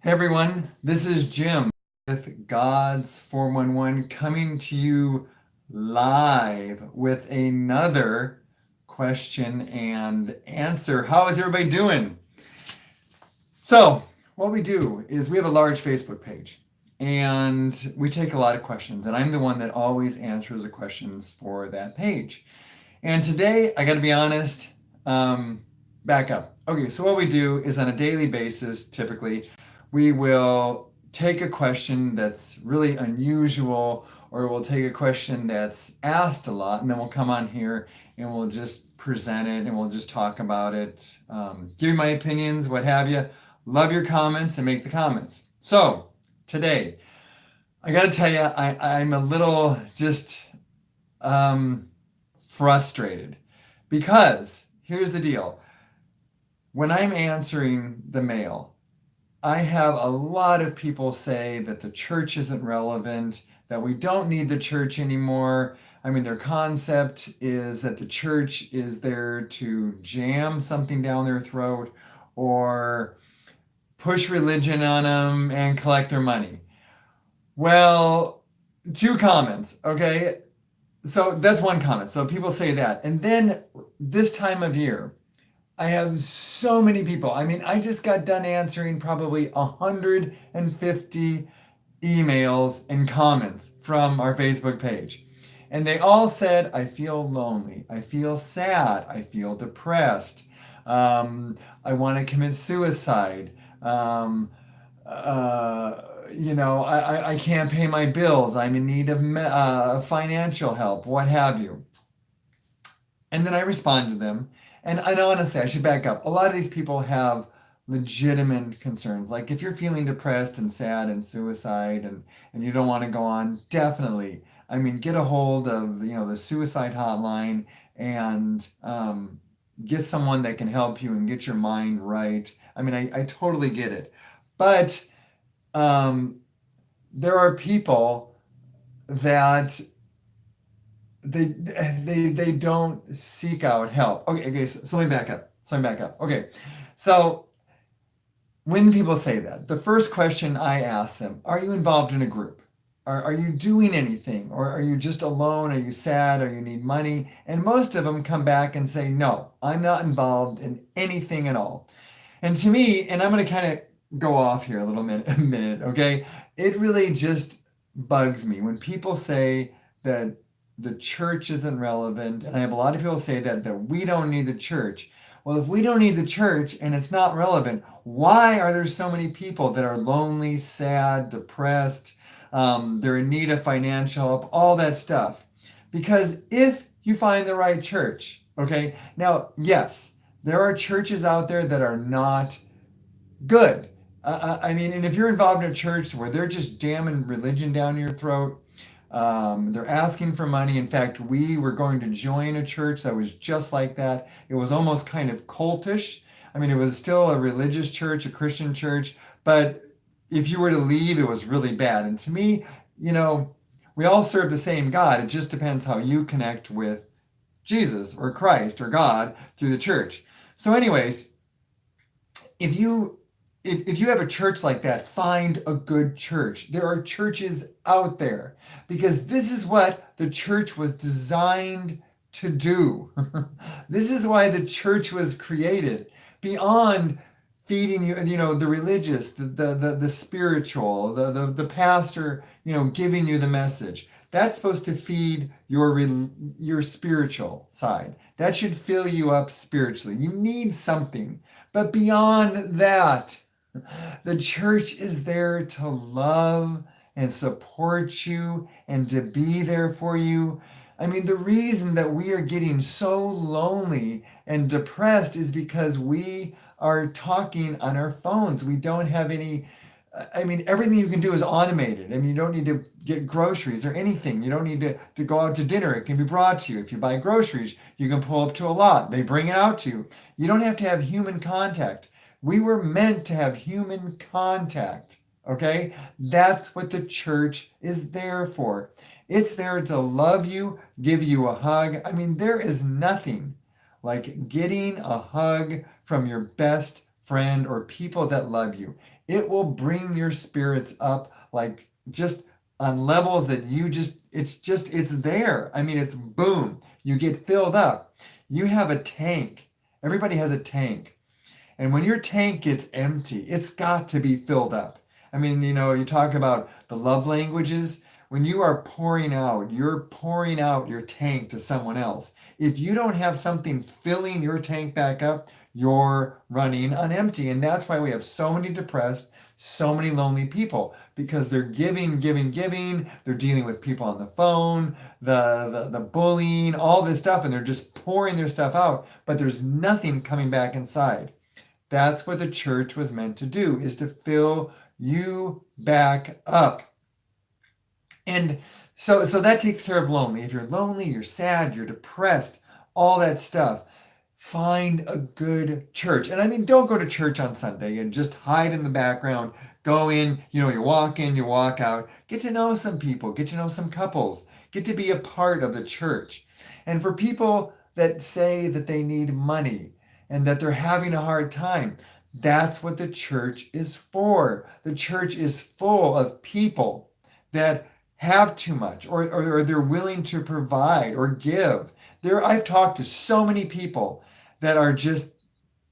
Hey everyone, this is Jim with God's 411 coming to you live with another question and answer. How is everybody doing? So, what we do is we have a large Facebook page and we take a lot of questions, and I'm the one that always answers the questions for that page. And today, I got to be honest, back up. Okay, so what we do is on a daily basis, typically, we will take a question that's really unusual, or we'll take a question that's asked a lot, and then we'll come on here and we'll just present it and we'll just talk about it, give you my opinions, what have you. Love your comments and make the comments. So, today, I got to tell you, I'm a little just um, frustrated because here's the deal. When I'm answering the mail, I have a lot of people say that the church isn't relevant, that we don't need the church anymore. I mean, their concept is that the church is there to jam something down their throat or push religion on them and collect their money. Well, two comments, okay? So that's one comment. So people say that. And then this time of year, I have so many people. I mean, I just got done answering probably 150 emails and comments from our Facebook page. And they all said, I feel lonely. I feel sad. I feel depressed. I want to commit suicide. Um, I can't pay my bills. I'm in need of financial help, what have you. And then I respond to them. And honestly, I should back up. A lot of these people have legitimate concerns. Like if you're feeling depressed and sad and suicide and you don't want to go on, definitely. I mean, get a hold of, the suicide hotline and get someone that can help you and get your mind right. I mean, I totally get it. But um, there are people that they don't seek out help. Okay, so let me back up. Okay, so when people say that, the first question I ask them: Are you involved in a group? Are you doing anything, or are you just alone? Are you sad? Or you need money? And most of them come back and say, No, I'm not involved in anything at all. And to me, and I'm going to kind of go off here a minute, okay? It really just bugs me when people say that the church isn't relevant, and I have a lot of people say that we don't need the church. Well, if we don't need the church and it's not relevant, why are there so many people that are lonely, sad, depressed? They're in need of financial help, all that stuff. Because if you find the right church, okay, now, yes, there are churches out there that are not good. I mean, and if you're involved in a church where they're just jamming religion down your throat, they're asking for money. In fact, we were going to join a church that was just like that. It was almost kind of cultish. I mean, it was still a religious church, a Christian church, but if you were to leave, it was really bad. And to me, we all serve the same God. It just depends how you connect with Jesus or Christ or God through the church. So, anyways, if you if you have a church like that, find a good church. There are churches out there because this is what the church was designed to do. This is why the church was created. Beyond feeding you, the religious, the spiritual, the pastor, giving you the message. That's supposed to feed your spiritual side. That should fill you up spiritually. You need something. But beyond that, the church is there to love and support you and to be there for you. I mean, the reason that we are getting so lonely and depressed is because we are talking on our phones. We don't have any. I mean, everything you can do is automated. I mean, you don't need to get groceries or anything. You don't need to go out to dinner. It can be brought to you. If you buy groceries, you can pull up to a lot. They bring it out to you. You don't have to have human contact. We were meant to have human contact, okay? That's what the church is there for. It's there to love you, give you a hug. I mean, there is nothing like getting a hug from your best friend or people that love you. It will bring your spirits up like just on levels that it's there. I mean, it's boom. You get filled up. You have a tank. Everybody has a tank. And when your tank gets empty, it's got to be filled up. I mean, you talk about the love languages. When you are you're pouring out your tank to someone else. If you don't have something filling your tank back up, you're running on empty. And that's why we have so many depressed, so many lonely people, because they're giving, giving, giving. They're dealing with people on the phone, the bullying, all this stuff, and they're just pouring their stuff out, but there's nothing coming back inside. That's what the church was meant to do, is to fill you back up. And so that takes care of lonely. If you're lonely, you're sad, you're depressed, all that stuff, find a good church. And I mean, don't go to church on Sunday and just hide in the background. Go in, you walk in, you walk out. Get to know some people, get to know some couples, get to be a part of the church. And for people that say that they need money and that they're having a hard time, that's what the church is for. The church is full of people that have too much, or they're willing to provide or give. I've talked to so many people that are just,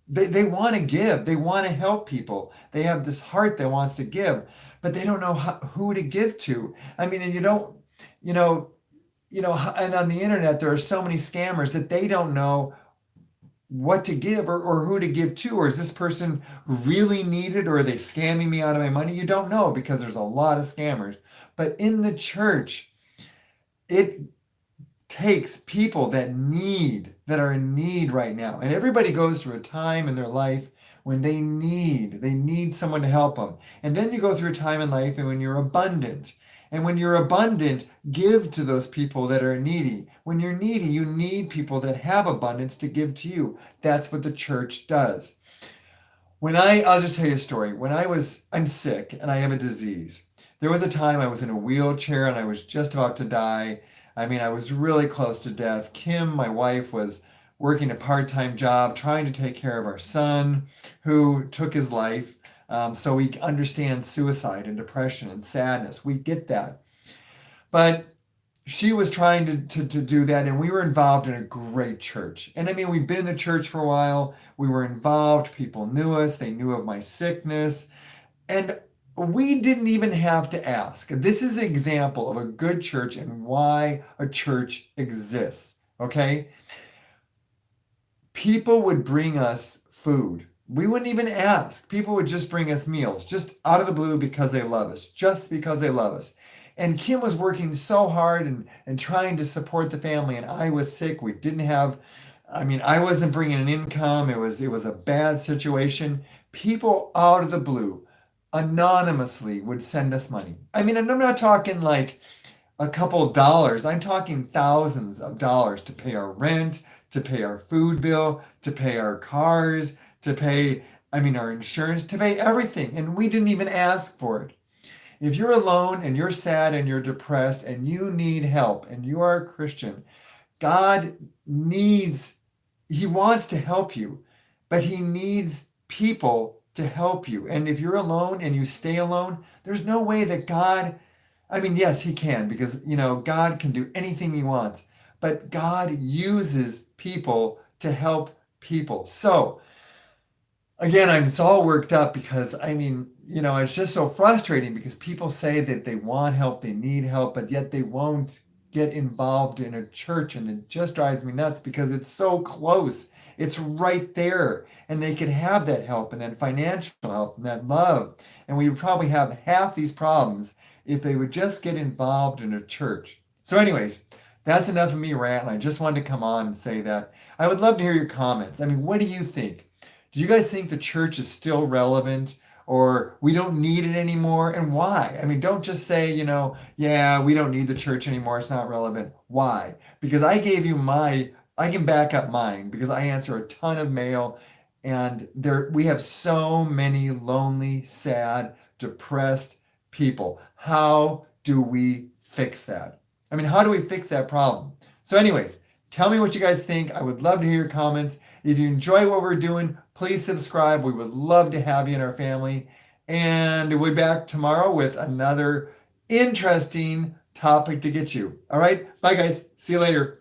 they want to give, they want to help people. They have this heart that wants to give, but they don't know who to give to. I mean, and and on the internet, there are so many scammers that they don't know what to give or who to give to, or is this person really needed, or are they scamming me out of my money? You don't know, because there's a lot of scammers. But in the church, it takes people that are in need right now. And everybody goes through a time in their life when they need someone to help them. And then you go through a time in life and when you're abundant. And when you're abundant, give to those people that are needy. When you're needy, you need people that have abundance to give to you. That's what the church does. I'll just tell you a story. I'm sick and I have a disease. There was a time I was in a wheelchair and I was just about to die. I mean, I was really close to death. Kim, my wife, was working a part-time job trying to take care of our son who took his life. So we understand suicide and depression and sadness. We get that. But she was trying to do that, and we were involved in a great church. And I mean, we've been in the church for a while. We were involved. People knew us. They knew of my sickness. And we didn't even have to ask. This is an example of a good church and why a church exists, okay? People would bring us food. We wouldn't even ask. People would just bring us meals, just out of the blue, because they love us, just because they love us. And Kim was working so hard and trying to support the family, and I was sick. I wasn't bringing an income. It was a bad situation. People out of the blue anonymously would send us money. I mean, and I'm not talking like a couple of dollars. I'm talking thousands of dollars to pay our rent, to pay our food bill, to pay our cars, to pay, our insurance, to pay everything. And we didn't even ask for it. If you're alone and you're sad and you're depressed and you need help and you are a Christian, He wants to help you, but He needs people to help you. And if you're alone and you stay alone, there's no way that yes, He can, because, God can do anything He wants, but God uses people to help people. So, again, I'm just all worked up because, it's just so frustrating because people say that they want help, they need help, but yet they won't get involved in a church. And it just drives me nuts because it's so close. It's right there. And they could have that help and that financial help and that love. And we would probably have half these problems if they would just get involved in a church. So anyways, that's enough of me ranting. I just wanted to come on and say that. I would love to hear your comments. What do you think? Do you guys think the church is still relevant, or we don't need it anymore? And why? Don't just say, yeah, we don't need the church anymore. It's not relevant. Why? Because I gave you I can back up mine because I answer a ton of mail, and we have so many lonely, sad, depressed people. How do we fix that? How do we fix that problem? So anyways, Tell me what you guys think. I would love to hear your comments. If you enjoy what we're doing, please subscribe. We would love to have you in our family. And we'll be back tomorrow with another interesting topic to get you. All right. Bye, guys. See you later.